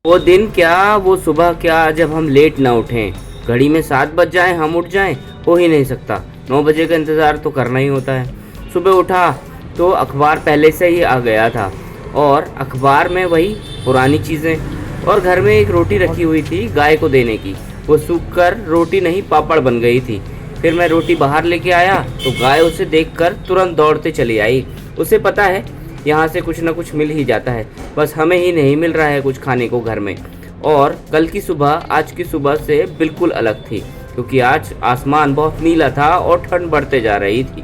वो दिन क्या, वो सुबह क्या, जब हम लेट ना उठें। घड़ी में 7 बज जाएं, हम उठ जाएं, हो ही नहीं सकता। 9 बजे का इंतज़ार तो करना ही होता है। सुबह उठा तो अखबार पहले से ही आ गया था और अखबार में वही पुरानी चीज़ें, और घर में एक रोटी रखी हुई थी गाय को देने की। वो सूख कर रोटी नहीं पापड़ बन गई थी। फिर मैं रोटी बाहर लेके आया तो गाय उसे देखकर तुरंत दौड़ते चली आई। उसे पता है यहाँ से कुछ ना कुछ मिल ही जाता है, बस हमें ही नहीं मिल रहा है कुछ खाने को घर में। और कल की सुबह आज की सुबह से बिल्कुल अलग थी, क्योंकि आज आसमान बहुत नीला था और ठंड बढ़ते जा रही थी।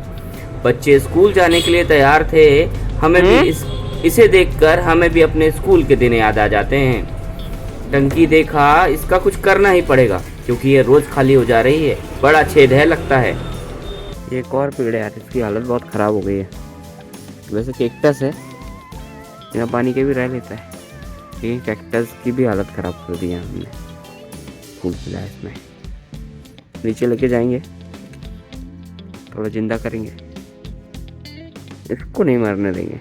बच्चे स्कूल जाने के लिए तैयार थे। हमें भी इसे देखकर हमें भी अपने स्कूल के दिन याद आ जाते हैं। टंकी देखा, इसका कुछ करना ही पड़ेगा क्योंकि ये रोज़ खाली हो जा रही है। बड़ा छेद है लगता है। ये एक और पेड़ है यार, इसकी हालत बहुत ख़राब हो गई है। वैसे कैक्टस है, बिना पानी के भी रह लेता है, लेकिन कैक्टस की भी हालत ख़राब कर दी है हमने। फूल खिला है इसमें। नीचे लेके जाएंगे, थोड़ा जिंदा करेंगे, इसको नहीं मरने देंगे।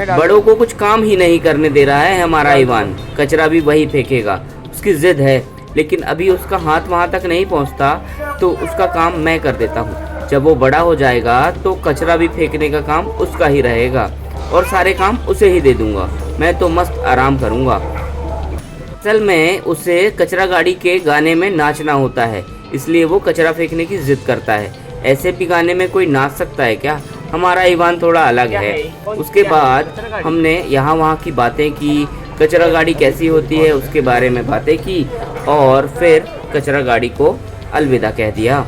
बड़ों को कुछ काम ही नहीं करने दे रहा है हमारा ईवान। कचरा भी वही फेंकेगा, उसकी जिद है, लेकिन अभी उसका हाथ वहाँ तक नहीं पहुँचता, तो उसका काम मैं कर देता हूँ। जब वो बड़ा हो जाएगा तो कचरा भी फेंकने का काम उसका ही रहेगा और सारे काम उसे ही दे दूँगा। मैं तो मस्त आराम करूँगा। असल में उसे कचरा गाड़ी के गाने में नाचना होता है, इसलिए वो कचरा फेंकने की जिद करता है। ऐसे भी गाने में कोई नाच सकता है क्या? हमारा ईवान थोड़ा अलग है। उसके बाद हमने यहाँ वहाँ की बातें की, कचरा गाड़ी कैसी होती है उसके बारे में बातें की, और फिर कचरा गाड़ी को अलविदा कह दिया।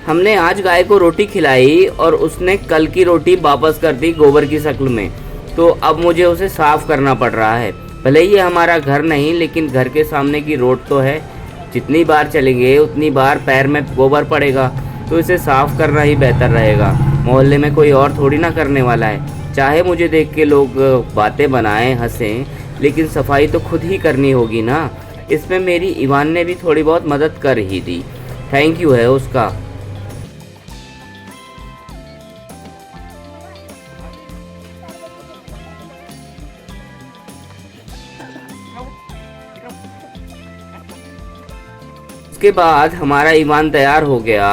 हमने आज गाय को रोटी खिलाई और उसने कल की रोटी वापस कर दी गोबर की शक्ल में। तो अब मुझे उसे साफ करना पड़ रहा है। भले ही ये हमारा घर नहीं, लेकिन घर के सामने की रोड तो है। जितनी बार चलेंगे उतनी बार पैर में गोबर पड़ेगा, तो इसे साफ करना ही बेहतर रहेगा। मोहल्ले में कोई और थोड़ी ना करने वाला है। चाहे मुझे देख के लोग बातें बनाएं, हंसें, लेकिन सफाई तो खुद ही करनी होगी ना। इसमें मेरी ईवान ने भी थोड़ी बहुत मदद कर ही दी। थैंक यू है उसका। उसके बाद हमारा ईवान तैयार हो गया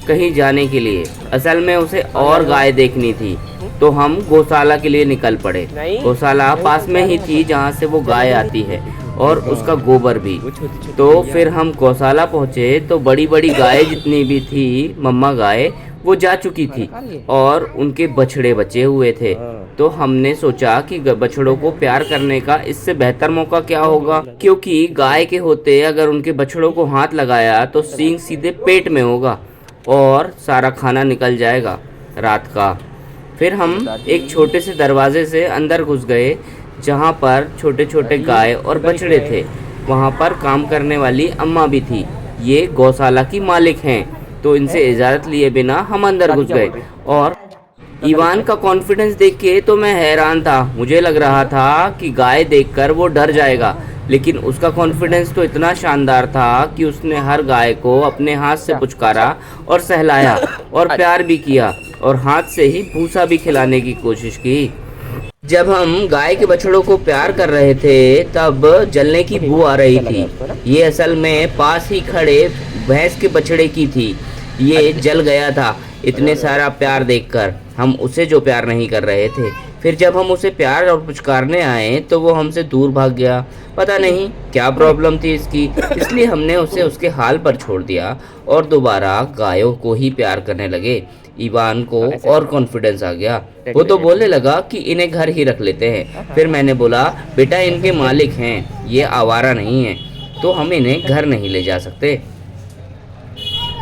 कहीं जाने के लिए। असल में उसे और गाय देखनी थी, तो हम गौशाला के लिए निकल पड़े। गौशाला पास में ही थी जहाँ से वो गाय आती है, और उसका गोबर भी। तो फिर हम गौशाला पहुँचे तो बड़ी बड़ी गाय जितनी भी थी, मम्मा गाय, वो जा चुकी थी और उनके बछड़े बचे हुए थे। तो हमने सोचा कि बछड़ों को प्यार करने का इससे बेहतर मौका क्या होगा, क्योंकि गाय के होते अगर उनके बछड़ों को हाथ लगाया तो सींग सीधे पेट में होगा और सारा खाना निकल जाएगा रात का। फिर हम एक छोटे से दरवाजे से अंदर घुस गए जहाँ पर छोटे छोटे गाय और बछड़े थे। वहाँ पर काम करने वाली अम्मा भी थी। ये गौशाला की मालिक हैं। तो इनसे इजाज़त लिए बिना हम अंदर घुस गए, और ईवान का कॉन्फिडेंस देख के तो मैं हैरान था। मुझे लग रहा था कि गाय देखकर वो डर जाएगा, लेकिन उसका कॉन्फिडेंस तो इतना शानदार था कि उसने हर गाय को अपने हाथ से पुचकारा और सहलाया और प्यार भी किया, और हाथ से ही भूसा भी खिलाने की कोशिश की। जब हम गाय के बछड़ों को प्यार कर रहे थे तब जलने की बू आ रही थी। ये असल में पास ही खड़े भैंस के बछड़े की थी। ये जल गया था इतने सारा प्यार देखकर, हम उसे जो प्यार नहीं कर रहे थे। फिर जब हम उसे प्यार और पुचकारने आए तो वो हमसे दूर भाग गया। पता नहीं क्या प्रॉब्लम थी इसकी, इसलिए हमने उसे उसके हाल पर छोड़ दिया और दोबारा गायों को ही प्यार करने लगे। ईवान को और कॉन्फिडेंस आ गया। वो तो बोलने लगा कि इन्हें घर ही रख लेते हैं। फिर मैंने बोला, बेटा इनके मालिक हैं, ये आवारा नहीं है, तो हम इन्हें घर नहीं ले जा सकते।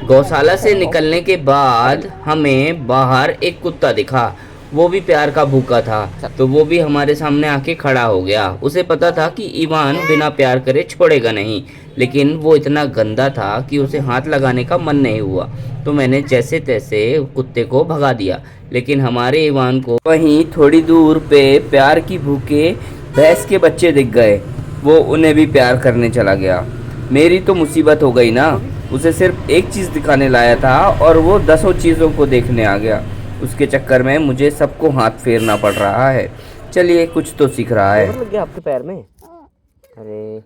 गौशाला से निकलने के बाद हमें बाहर एक कुत्ता दिखा। वो भी प्यार का भूखा था, तो वो भी हमारे सामने आके खड़ा हो गया। उसे पता था कि ईवान बिना प्यार करे छोड़ेगा नहीं, लेकिन वो इतना गंदा था कि उसे हाथ लगाने का मन नहीं हुआ। तो मैंने जैसे तैसे कुत्ते को भगा दिया, लेकिन हमारे ईवान को वहीं थोड़ी दूर पे प्यार की भूखे भैंस के बच्चे दिख गए। वो उन्हें भी प्यार करने चला गया। मेरी तो मुसीबत हो गई ना। उसे सिर्फ एक चीज़ दिखाने लाया था और वो 10 चीज़ों को देखने आ गया। उसके चक्कर में मुझे सबको हाथ फेरना पड़ रहा है। चलिए, कुछ तो सीख रहा है। लग गया आपके पैर में? अरे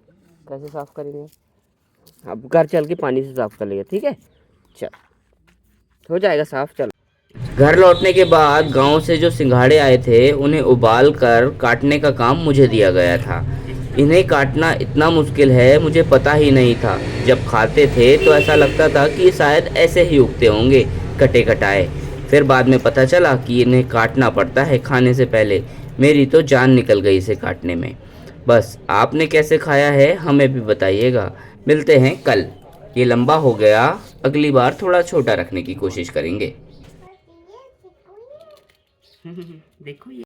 कैसे साफ करेंगे? अब घर चल के पानी से साफ कर लेंगे, ठीक है? चल, हो जाएगा साफ। चल। घर लौटने के बाद गांव से जो सिंघाड़े आए थे उन्हें उबाल कर काटने का काम मुझे दिया गया था। इन्हें काटना इतना मुश्किल है, मुझे पता ही नहीं था। जब खाते थे तो ऐसा लगता था कि शायद ऐसे ही उगते होंगे, कटे कटाए। फिर बाद में पता चला कि इन्हें काटना पड़ता है खाने से पहले। मेरी तो जान निकल गई इसे काटने में। बस आपने कैसे खाया है हमें भी बताइएगा। मिलते हैं कल। ये लंबा हो गया, अगली बार थोड़ा छोटा रखने की कोशिश करेंगे। देखो ये